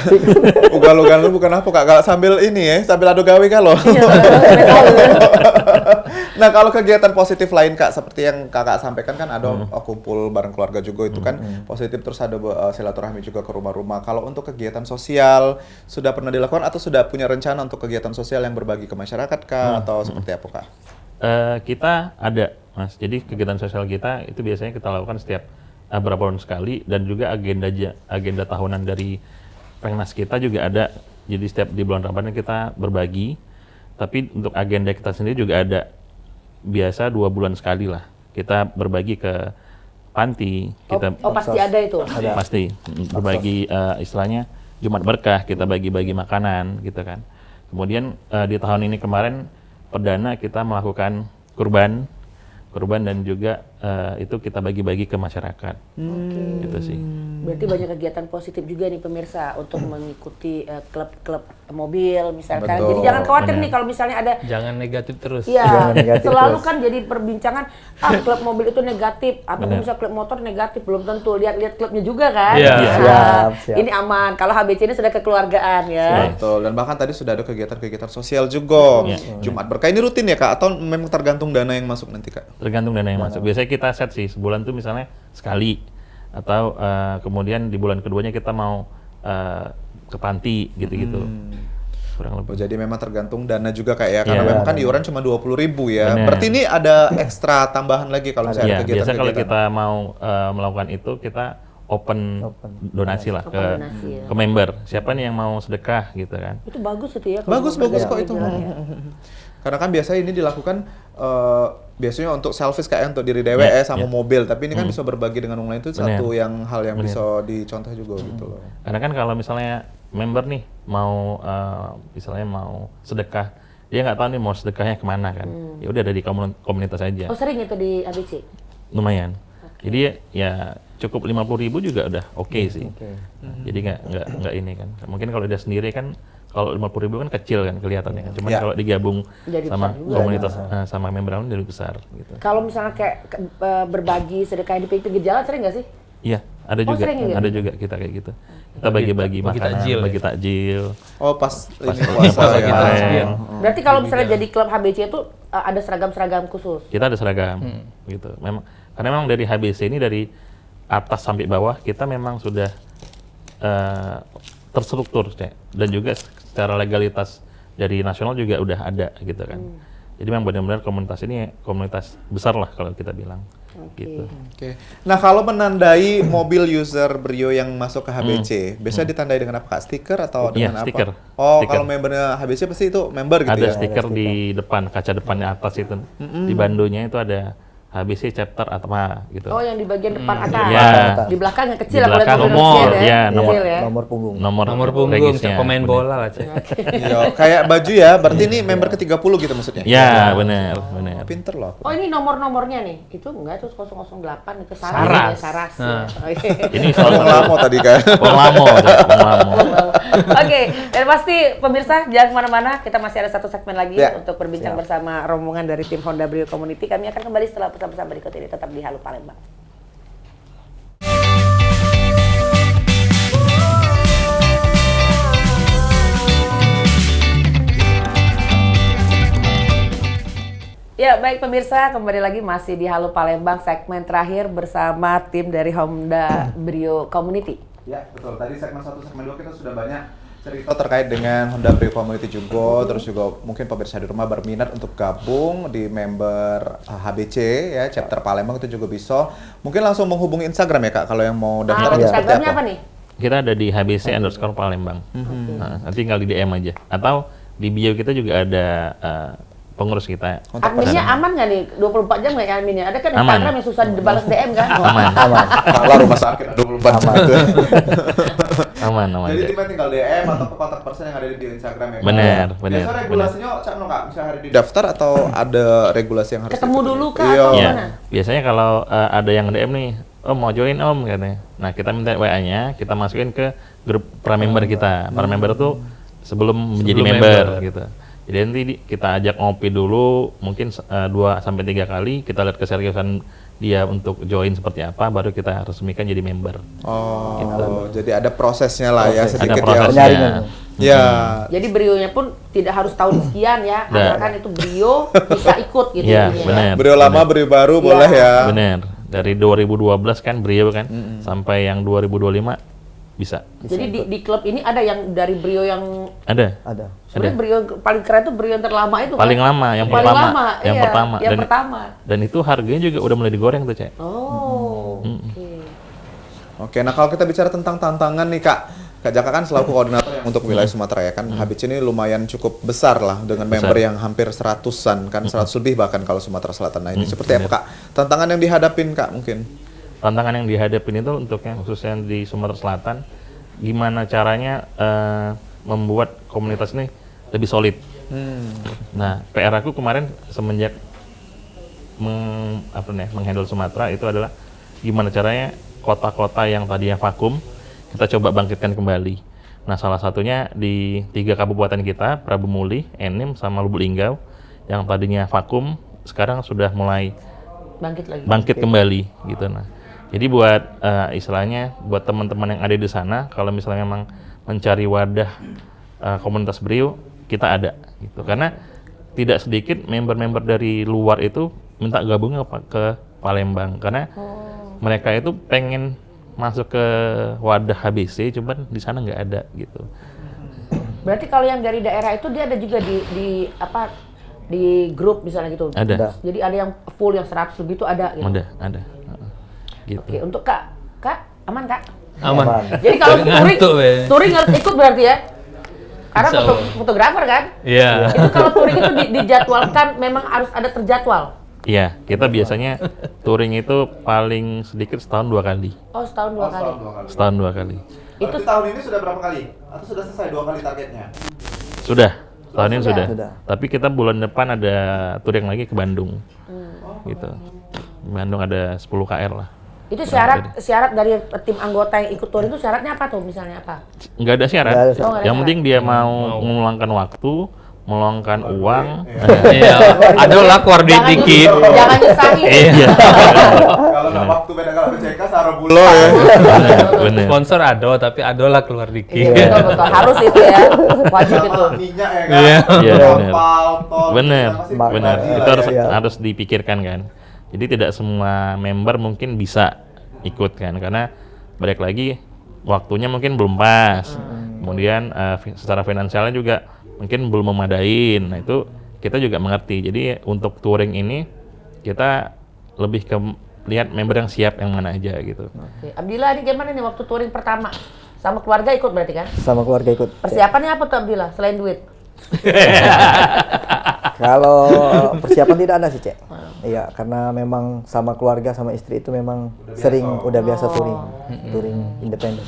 Ugal-ugalan bukan apa Kak? Kalau sambil ini ya, sambil adu gawe kalau. Nah, kalau kegiatan positif lain Kak, seperti yang Kakak sampaikan kan ada kumpul bareng keluarga juga itu kan positif, terus ada silaturahmi juga ke rumah-rumah. Kalau untuk kegiatan sosial sudah pernah dilakukan atau sudah punya rencana untuk kegiatan sosial yang berbagi ke masyarakat Kak atau seperti apa Kak? Kita ada, Mas. Jadi kegiatan sosial kita itu biasanya kita lakukan setiap beberapa bulan sekali, dan juga agenda tahunan dari Pengnas kita juga ada. Jadi setiap di bulan Ramadan kita berbagi. Tapi untuk agenda kita sendiri juga ada. Biasa 2 bulan sekali lah. Kita berbagi ke panti. Pasti ada itu. Pasti berbagi istilahnya Jumat Berkah, kita bagi-bagi makanan gitu kan. Kemudian di tahun ini kemarin perdana kita melakukan kurban dan juga itu kita bagi-bagi ke masyarakat. Gitu sih. Berarti banyak kegiatan positif juga nih pemirsa untuk mengikuti klub-klub mobil misalkan. Betul. Jadi jangan khawatir nih kalau misalnya ada Jangan negatif terus. Iya, negatif selalu terus. kan jadi perbincangan, klub mobil itu negatif, atau bisa klub motor negatif, belum tentu. Lihat-lihat klubnya juga kan. Iya. Siap. Ini aman, kalau HBC ini sudah kekeluargaan ya. Betul, dan bahkan tadi sudah ada kegiatan-kegiatan sosial juga. Jumat Berkah ini rutin ya Kak? Atau memang tergantung dana yang masuk nanti Kak? Tergantung dana yang masuk. Biasanya kita set sih sebulan tuh misalnya sekali, atau kemudian di bulan keduanya kita mau ke panti gitu-gitu. Kurang lebih. Jadi memang tergantung dana juga Kak ya, karena Iya. memang kan iuran cuma 20.000 ya. Bener. Berarti ini ada ekstra tambahan lagi kalau misalnya ada Iya, biasa kegiatan-kegiatan. kalau kita mau melakukan itu, kita open donasi lah Open donasi, ya. ke member. Siapa nih yang mau sedekah gitu kan? Itu bagus itu ya. kalau Bagus mau kok bergerak itu. jalan ya. Karena kan biasanya ini dilakukan biasanya untuk selfish kayak untuk diri dewe sama mobil, tapi ini kan bisa berbagi dengan orang lain itu satu hal yang bisa dicontoh juga gitu loh. Karena kan kalau misalnya member nih mau misalnya mau sedekah, dia nggak tahu nih mau sedekahnya kemana kan. Ya udah ada di komunitas aja. Oh sering itu di ABC? Lumayan. Jadi ya cukup 50.000 juga udah oke sih. Jadi nggak ini kan. Mungkin kalau dia sendiri kan, kalau 50.000 kan kecil kan kelihatannya kan. Cuman kalau digabung Jadi sama besar juga. komunitas sama member lain jadi besar gitu. Kalau misalnya kayak berbagi sedekah di pinggir jalan sering nggak sih? Iya, ada juga. sering juga? Ada juga kita kayak gitu. Kita bagi-bagi bagi makanan, takjil bagi ya? takjil. Oh pas ini puasa puasa kita ya. Iya. Berarti kalau misalnya jadi klub HBC itu ada seragam-seragam khusus? Kita ada seragam gitu. Karena memang dari HBC ini dari atas sampai bawah kita memang sudah terstruktur, dan juga secara legalitas dari nasional juga udah ada gitu kan. Jadi memang benar-benar komunitas ini komunitas besar lah kalau kita bilang. Gitu. Oke. Nah, kalau menandai mobil user Brio yang masuk ke HBC, biasanya ditandai dengan apa, Kak? Stiker atau Iya, dengan stiker. apa? Oh, Stiker. kalau membernya HBC pasti itu member gitu Ada ya? stiker di depan, kaca depannya atas itu. Di bandonya itu ada HBC chapter atau apa gitu. Oh, yang di bagian depan atas. Iya. Di belakang yang kecil Di aku lihat belakang mobil nomor, kecil ya, Kecil ya. Nomor punggung. Nomor punggung, regisnya. pemain Bener. bola lah, Cek. Iya, kayak baju ya. Berarti ini member ke-30 gitu maksudnya? Ya, benar, benar. Pinter loh aku. Oh, ini nomor-nomornya nih. Itu enggak tuh 008 itu Saras. Saras. Ya, Saras. Nah. Oke. Ini Kalau soal lama tadi kan. Polamo, Polamo. Oke, dan pasti pemirsa jangan kemana-mana. Kita masih ada satu segmen lagi Ya. untuk berbincang bersama rombongan dari tim Honda Brio Community. Kami akan kembali setelah pesan-pesan berikut ini. Tetap di Halo Palembang. Ya, baik pemirsa, kembali lagi masih di Halo Palembang segmen terakhir bersama tim dari Honda Brio Community. Ya, betul. Tadi segmen 1, segmen 2 kita sudah banyak cerita terkait dengan Honda Brio Community juga, terus juga mungkin pemirsa di rumah berminat untuk gabung di member HBC ya, chapter Palembang itu juga bisa. Mungkin langsung menghubungi Instagram ya, Kak, kalau yang mau daftar atau seperti Instagramnya apa? apa nih? Kita ada di HBC_Palembang. Nah, nanti tinggal di DM aja. Atau di bio kita juga ada pengurus kita. Adminnya aman nggak nih? 24 jam nggak ya adminnya? Ada kan Aman. Instagram yang susah dibalas DM kan? Aman, Aman. Kalau rumah sakit 24 jam itu. aman. Jadi timnya tinggal DM atau ke kontak person yang ada di bio Instagram ya, Kak? Bener. Biasa regulasinya, Cak, no, Kak? Bisa hari daftar atau ada regulasi yang harus Ketemu diikuti? dulu kah Iya. atau Iya. mana? Biasanya kalau ada yang DM nih, "Om mau join Om," katanya. Nah, kita minta WA-nya, kita masukin ke grup pra-member kita. Pra-member itu sebelum menjadi member gitu. Jadi nanti kita ajak ngopi dulu, mungkin 2-3 kali, kita lihat keseriusan dia untuk join seperti apa, baru kita resmikan jadi member. Oh, jadi ada prosesnya lah ya Proses. Ada sedikit ya. prosesnya. Penyaringan. Ya. Jadi Brionya pun tidak harus tahun sekian ya, Nah. asalkan itu Brio bisa ikut gitu. Iya, jadinya. benar. Brio lama, brio baru Iya. boleh ya. Benar. Dari 2012 kan Brio kan, sampai yang 2025 bisa. Jadi di klub ini ada yang dari Brio yang Ada. Ada. sebenarnya Brio paling keren tuh Brio yang terlama itu Paling kan? lama, yang Paling pertama. lama, Yang iya, pertama. Yang pertama. Dan itu harganya juga udah mulai digoreng tuh, Cek. Oh, oke. Oke, nah kalau kita bicara tentang tantangan nih, Kak. Kak Jaka kan selaku koordinator yang untuk wilayah Sumatera ya kan. HBC ini lumayan cukup besar lah dengan member yang hampir 100-an kan, 100 lebih bahkan kalau Sumatera Selatan. Nah, ini seperti apa, Kak? Tantangan yang dihadapin, Kak, mungkin? Tantangan yang dihadapin itu untuk yang khususnya di Sumatera Selatan, gimana caranya membuat komunitas ini lebih solid. Nah, PR aku kemarin semenjak menghandle Sumatera itu adalah gimana caranya kota-kota yang tadinya vakum kita coba bangkitkan kembali. Nah, salah satunya di 3 kabupaten kita, Prabu Muli, Enim, sama Lubuk Linggau, yang tadinya vakum sekarang sudah mulai Bangkit lagi. bangkit kembali gitu. Nah, jadi buat istilahnya buat teman-teman yang ada di sana, kalau misalnya memang mencari wadah komunitas Brio, kita ada gitu. Karena tidak sedikit member-member dari luar itu minta gabung ke Palembang karena mereka itu pengen masuk ke wadah HBC, cuman di sana nggak ada gitu. Berarti kalau yang dari daerah itu dia ada juga di apa di grup misalnya gitu. Ada, Jadi ada yang full yang 100 lebih itu ada gitu. ada. Gitu. Oke, untuk Kak aman Kak? Aman. Jadi kalau Ngantuk, be. touring harus ikut berarti ya? Karena Insya Allah. fotografer kan? Iya. Itu kalau touring itu dijadwalkan memang harus ada terjadwal. Iya, kita biasanya touring itu paling sedikit setahun 2 kali. Oh, setahun 2 kali. Setahun 2 kali. Itu tahun ini sudah berapa kali? Atau sudah selesai 2 kali targetnya? Sudah, tahun ini sudah? sudah. Tapi kita bulan depan ada touring lagi ke Bandung. Gitu. Di Bandung ada 10 KR lah. Itu syarat dari tim anggota yang ikut touring itu syaratnya apa tuh misalnya apa? Nggak ada syarat. Nggak ada syarat. Oh, nggak ada Yang syarat. penting dia mau meluangkan waktu, meluangkan uang. Iya. Ada lah keluar duit dikit. Jangan nyusahin. Iya. Kalau nggak waktu beda kalau BCK saruh bulo ya. Bener. Sponsor ada, tapi ada lah keluar dikit. Iya, betul. Harus itu ya. Wajib itu. Sama minyak ya kan? Iya. Iya, bener. Kapal, tol, Bener, kita masih bener. pribadi Itu lah harus ya. harus dipikirkan kan. Jadi tidak semua member mungkin bisa ikut kan, karena balik lagi waktunya mungkin belum pas. Kemudian secara finansialnya juga mungkin belum memadain. Nah itu kita juga mengerti. Jadi untuk touring ini kita lebih ke lihat member yang siap yang mana aja gitu. Oke. Abdillah ini gimana nih waktu touring pertama? Sama keluarga ikut berarti kan? Sama keluarga ikut. Persiapannya apa tuh Abdillah selain duit? Kalau persiapan tidak ada sih, Cek. Iya, karena memang sama keluarga sama istri itu memang udah biasa touring independen.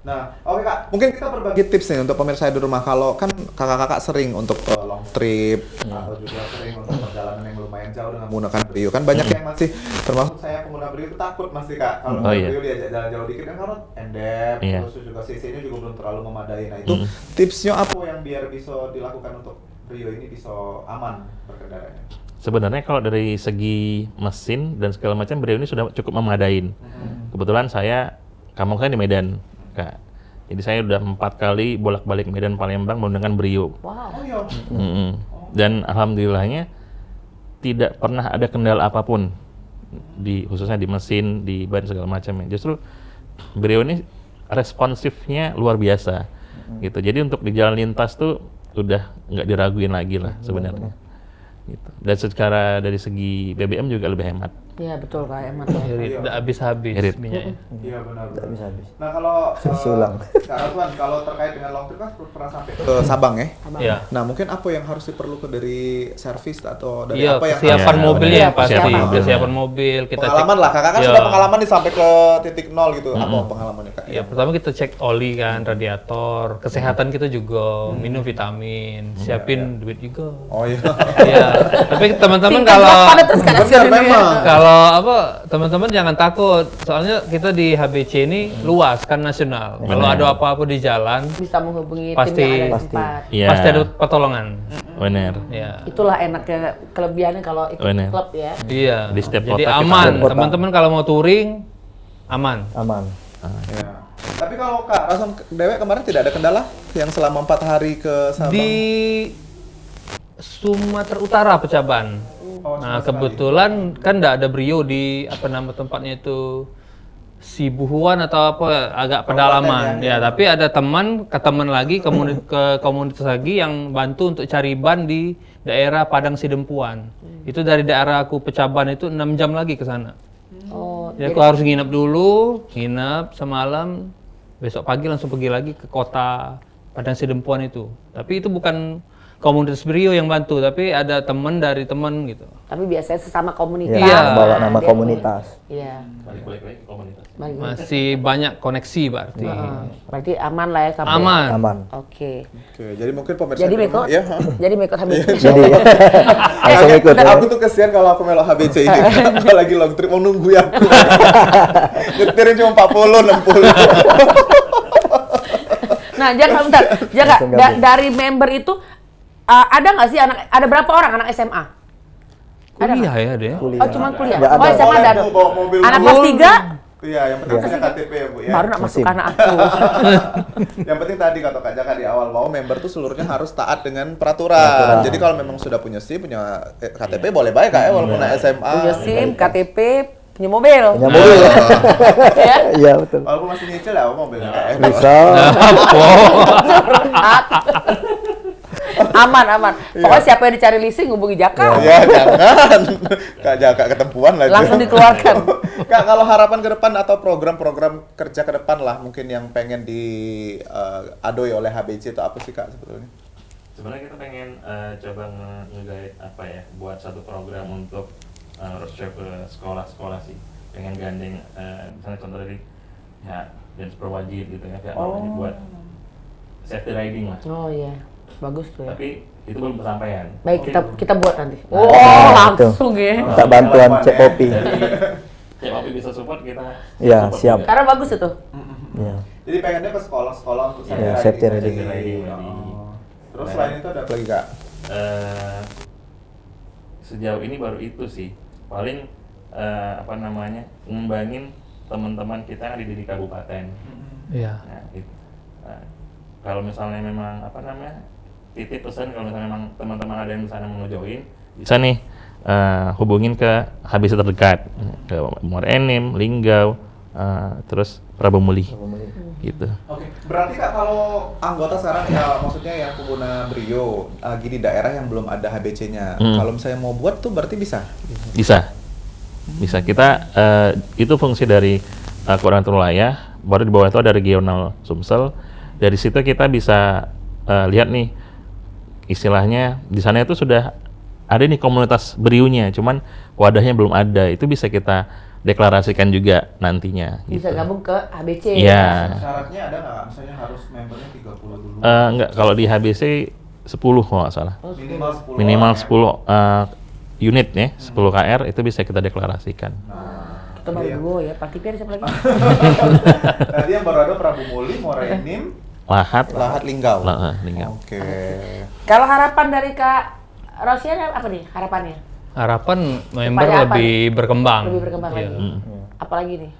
Nah, oke Kak, mungkin kita berbagi tips nih untuk pemirsa di rumah. Kalau kan kakak-kakak sering untuk long trip atau juga sering untuk perjalanan yang lumayan jauh dengan menggunakan Brio. Kan banyak yang masih, termasuk saya pengguna Brio itu takut masih Kak. Kalau Brio diajak jalan jauh dikit kan karena endep, terus juga CC-nya juga belum terlalu memadai. Nah itu tipsnya apa yang biar bisa dilakukan untuk Brio ini bisa aman berkendaranya? Sebenarnya kalau dari segi mesin dan segala macam Brio ini sudah cukup memadain. Kebetulan kampung saya di Medan, Kak. Jadi saya udah 4 kali bolak-balik Medan Palembang menggunakan Brio. Wow. Dan alhamdulillahnya tidak pernah ada kendala apapun khususnya di mesin, di ban segala macamnya. Justru Brio ini responsifnya luar biasa gitu. Jadi untuk di jalan lintas tuh udah nggak diraguin lagi lah sebenarnya. Gitu. Dan secara dari segi BBM juga lebih hemat. Iya betul Kak, hemat ya. Tidak habis-habis minyaknya. Iya benar. Tidak bisa habis. Nah kalau Ulang. Kak Ratuan, kalau terkait dengan long trip kan pernah sampai ke Sabang ya? Iya. Nah mungkin apa yang harus diperlukan dari servis atau dari Iya, apa yang persiapan mobilnya yang pasti. Persiapan. Persiapan mobil kita pengalaman lah, kakak kan Iya. sudah pengalaman nih sampai ke titik nol gitu. Apa pengalamannya Kak? Ya, pertama kita cek oli kan, radiator, kesehatan kita juga, minum vitamin, siapin duit juga. Oh iya. Iya. Tapi teman-teman Singkat kalau padat terus kan Benar memang. kalau teman-teman jangan takut. Soalnya kita di HBC ini luas kan nasional. Kalau ada apa-apa di jalan, Bisa menghubungi tim Pasti. yang ada di Pasti. tempat. Iya. pasti ada pertolongan. Benar. Ya. Itulah enaknya kelebihannya kalau ikut Benar. klub ya. Iya. Di setiap Jadi kota kita aman. ada. Teman-teman kalau mau touring aman. Aman. Ya. Tapi kalau Kak Rason Dewek kemarin tidak ada kendala yang selama 4 hari ke Sabang? Di Sumatera Utara Pecaban. Oh, Nah, sama sekali. kebetulan kan enggak ada Brio di apa nama tempatnya itu Sibuhuan atau apa agak pedalaman. Ya, tapi ada teman lagi komunitas lagi yang bantu untuk cari ban di daerah Padang Sidempuan. Itu dari daerah aku Pecaban itu 6 jam lagi ke sana. Oh, Jadi aku harus nginep dulu, semalam, besok pagi langsung pergi lagi ke kota Padang Sidempuan itu. Tapi itu bukan komunitas Brio yang bantu, tapi ada teman dari teman gitu. tapi biasanya sesama komunitas. Iya. Bawa nama Dia- komunitas. Iya. Balik-balik lagi ke komunitas. Balik. Masih banyak koneksi berarti. Berarti aman lah ya sampai. Aman. Aman. Oke. Oke, jadi mungkin pemirsa Jadi di Meko, rumah, ya. jadi Meko habis. Jadi langsung ikut ya. Aku tuh kesian kalau aku melok HBC ini. Kalau lagi long trip mau nunggu ya aku. Nyetirin cuma 40, 60. Nah, jangan bentar. Jangan Langsung gabung. dari member itu ada nggak sih ada berapa orang anak SMA? Ada Kuliah ya dia. Kuliah. Oh, cuma kuliah. Nggak Oh, ada. SMA ada. Boleh, Bu, bawa mobil Anak dulu. kelas 3 Iya, yang penting punya KTP ya Bu ya. baru nak masuk Mesin. anak aku. Yang penting tadi kata Kak Jaka di awal bahwa member tuh seluruhnya harus taat dengan peraturan. Jadi kalau memang sudah punya SIM, punya KTP boleh baik Kak ya walaupun anak SMA. Punya SIM, KTP, punya mobil. Punya mobil. Ya. Iya betul. Walaupun masih nyicil ya mobilnya Kak ya. Bisa. Aman. Pokoknya siapa yang dicari leasing hubungi Jaka. Ya jangan. Kak Jaka ketempuan lagi. Langsung dikeluarkan. Kak, kalau harapan ke depan atau program-program kerja ke depan lah mungkin yang pengen diadoi oleh HBC itu apa sih Kak sebetulnya? Sebenarnya kita pengen coba nge-guide apa ya, buat satu program untuk road trip ke sekolah-sekolah sih. Pengen gandeng, misalnya contoh dari ya dan perwajib gitu ya, kayak wajib buat safety riding lah. Oh iya. Bagus tuh ya. Tapi itu belum kesampaian. Baik, Mungkin kita buat nanti. Nah, Oh, betul. langsung ya. Minta bantuan Cek Popi. Cek Popi bisa support kita. Iya, support siap. juga. Karena bagus itu. Iya. Jadi pengennya ke sekolah-sekolah untuk Iya, safety riding. Oh. Terus selain itu ada apa lagi Kak? Sejauh ini baru itu sih. Paling apa namanya, ngembangin teman-teman kita yang ada di kabupaten. Iya. Nah, kalau misalnya memang apa namanya, titip pesan kalau misalnya memang teman-teman ada yang misalnya mau join, bisa nih hubungin ke HBC terdekat, ke Muara Enim, Linggau, terus Prabu Muli, gitu. Oke, berarti Kak kalau anggota sekarang ya maksudnya yang pengguna Brio lagi di daerah yang belum ada HBC-nya, kalau misalnya mau buat tuh berarti bisa? Bisa kita itu fungsi dari koordinator wilayah, baru di bawah itu ada regional Sumsel. Dari situ kita bisa lihat nih, istilahnya di sana itu sudah ada nih komunitas Brio-nya, cuman wadahnya belum ada. Itu bisa kita deklarasikan juga nantinya. Bisa gitu. gabung ke HBC. Iya. Syaratnya ada nggak? Misalnya harus membernya 30 dulu? Enggak, kalau di HBC 10 kalau nggak salah. Minimal 10 Minimal orang, 10 unit ya, 10 KR itu bisa kita deklarasikan. Kita baru dua ya, Pak Tipi ada siapa lagi? Tadi yang baru ada Prabu Muli, Muara Enim, Lahat, Lahat Linggau. Linggau. Oke. Kalau harapan dari Kak Rosian apa nih harapannya? Harapan member Supaya apa lebih berkembang. Lebih berkembang Iya. lagi. Apalagi nih?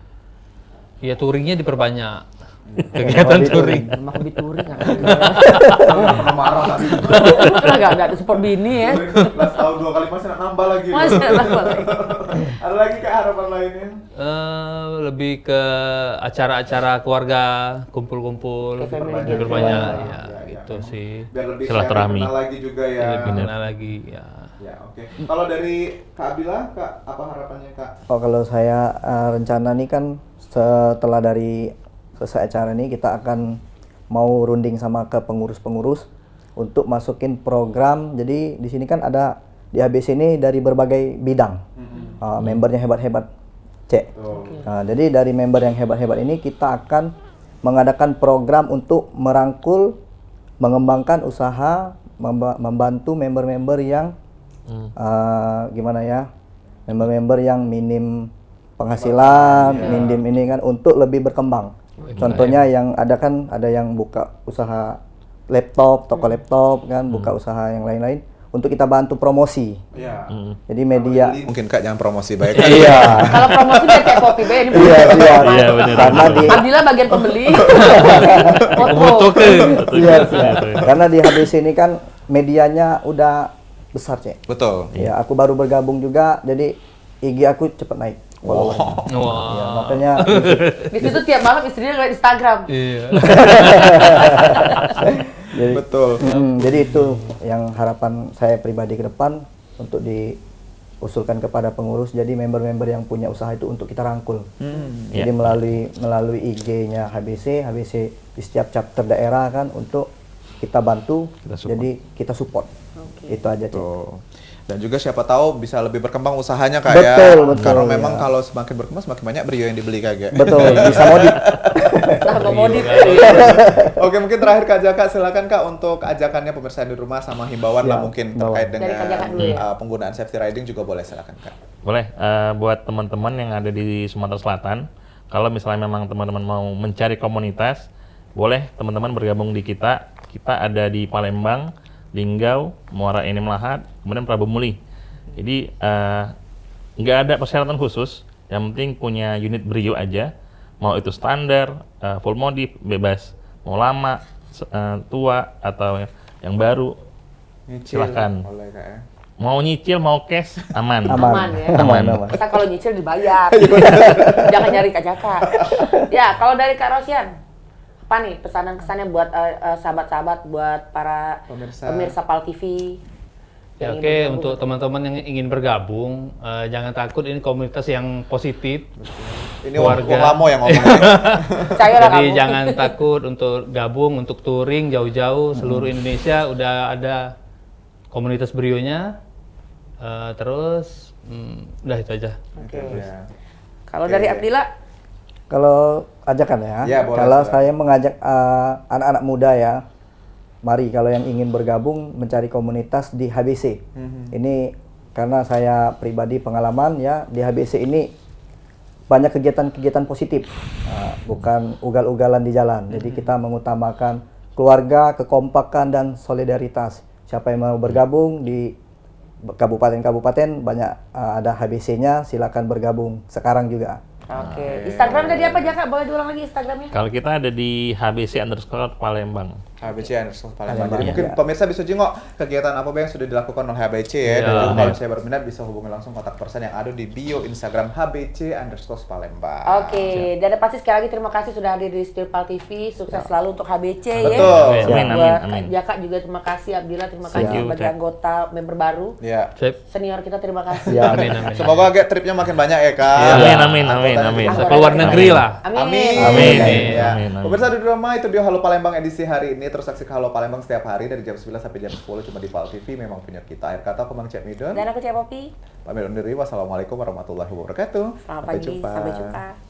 Ya touringnya diperbanyak. Kegiatan touring. Emang hobi touring nggak? Pernah marah tadi. Nggak ada support bini ya? Last tahun 2 kali masih nambah lagi. Masih nambah lagi. Ada lagi Kak harapan lainnya? Lebih ke acara-acara keluarga, kumpul-kumpul, Kayak family lebih gathering. berbanyak, Ya, ya, ya, gitu ya. sih. Biar lebih Silaturahmi. kenal lagi juga ya. Lebih kenal lagi, ya. Ya, oke. Kalau dari Kak Abila, Kak, apa harapannya Kak? Oh, kalau saya rencana nih kan setelah dari selesai acara ini kita akan mau runding sama ke pengurus-pengurus untuk masukin program. Jadi di sini kan ada di HBC ini dari berbagai bidang. Membernya hebat-hebat, Cek. Nah, jadi dari member yang hebat-hebat ini kita akan mengadakan program untuk merangkul, mengembangkan usaha, membantu member-member yang gimana ya, member-member yang minim penghasilan, minim ini kan untuk lebih berkembang. Contohnya yang ada kan ada yang buka usaha laptop, toko laptop kan, buka usaha yang lain-lain untuk kita bantu promosi. Iya. Jadi media. Mungkin Kak jangan promosi baik. Iya. Kalau promosi biar kayak kopi be ini. Iya, iya. Iya, benar. Karena di Abdillah bagian pembeli. Foto ke. iya, karena di HBC ini kan medianya udah besar, Cek. Betul. Ya, aku baru bergabung juga, jadi IG aku cepet naik. followernya. Wah. Ya, makanya Di situ tiap malam istrinya ngeliat Instagram. Iya. jadi, Betul. jadi itu yang harapan saya pribadi ke depan untuk diusulkan kepada pengurus. Jadi member-member yang punya usaha itu untuk kita rangkul. Jadi melalui IG-nya HBC di setiap chapter daerah kan untuk kita bantu. Kita support. Jadi kita support. Itu aja, Cek. Tuh. Dan juga siapa tahu bisa lebih berkembang usahanya Kak Betul, ya. betul, Karena ya. memang kalau semakin berkembang semakin banyak Brio yang dibeli Kak. Betul, bisa modif. Nah, modif. Oke, mungkin terakhir Kak Jaka, silakan Kak untuk ajakannya pemirsa di rumah sama himbauan lah Ya, mungkin himbauan. terkait Dari Kak Jaka dengan dulu ya. penggunaan safety riding juga boleh, silakan Kak. Boleh, buat teman-teman yang ada di Sumatera Selatan, kalau misalnya memang teman-teman mau mencari komunitas, boleh teman-teman bergabung di kita. Kita ada di Palembang, Linggau, Muara Enim Lahat, kemudian Prabu Muli. Jadi nggak ada persyaratan khusus, yang penting punya unit Brio aja. Mau itu standar, full modif, bebas. Mau lama, tua, atau yang baru, silahkan. Boleh Kak ya. Mau nyicil, mau cash, aman. Aman ya. Aman. Kita kalau nyicil dibayar. Jangan nyari Kak Jaka. Ya, kalau dari Kak Rosian, apa nih pesanan-kesannya buat sahabat-sahabat, buat para pemirsa PAL TV? Ya, yang oke, ingin bergabung? untuk teman-teman yang ingin bergabung, jangan takut, ini komunitas yang positif. Ini Keluarga. Wong Lamo yang ngomong. Percayalah Jadi kamu. jangan takut untuk gabung, untuk touring jauh-jauh seluruh Indonesia udah ada komunitas Brio-nya. Terus udah itu aja. Oke. Ya. Kalau dari Abdillah, Kalau ajakan ya, Ya, boleh, kalau boleh. saya mengajak anak-anak muda ya, mari kalau yang ingin bergabung mencari komunitas di HBC. Ini karena saya pribadi pengalaman ya, di HBC ini banyak kegiatan-kegiatan positif, bukan ugal-ugalan di jalan. Jadi kita mengutamakan keluarga, kekompakan dan solidaritas. Siapa yang mau bergabung di kabupaten-kabupaten banyak ada HBC-nya, silakan bergabung sekarang juga. oke. Instagram tadi apa Jaka? Boleh diulang lagi Instagramnya? Kalau kita ada di HBC_Palembang. HBC_Palembang. Jadi Palembang, mungkin ya. pemirsa bisa jengok kegiatan apa yang sudah dilakukan oleh HBC ya. Ya. Dan juga kalau saya berminat bisa hubungi langsung kontak person yang ada di bio Instagram HBC_Palembang. Oke, dan pasti sekali lagi terima kasih sudah hadir di Stilpal TV. Sukses selalu untuk HBC ya. Betul. Amin, amin, Buat amin. Jaka juga terima kasih, Abdillah terima Thank kasih you, sebagai Cak. anggota member baru. Ya. Sip. Senior kita terima kasih. Ya. Amin, amin. Semoga kayak tripnya makin banyak ya Kak. Amin, amin, amin, Anggotanya amin. juga Bisa makin keluar banyak. negeri lah. Amin. Amin. Amin. Ya. Amin, amin. Pemirsa di rumah itu dia Halo Palembang edisi hari ini. Terus saksikan Halo Palembang setiap hari dari jam 9 sampai jam 10 cuma di Val TV. Memang punya kita. Akhir kata aku Mang Cek Midon. Dan aku Cek Popi. Pamit undur diri. Wassalamualaikum warahmatullahi wabarakatuh. Selamat pagi, sampai jumpa.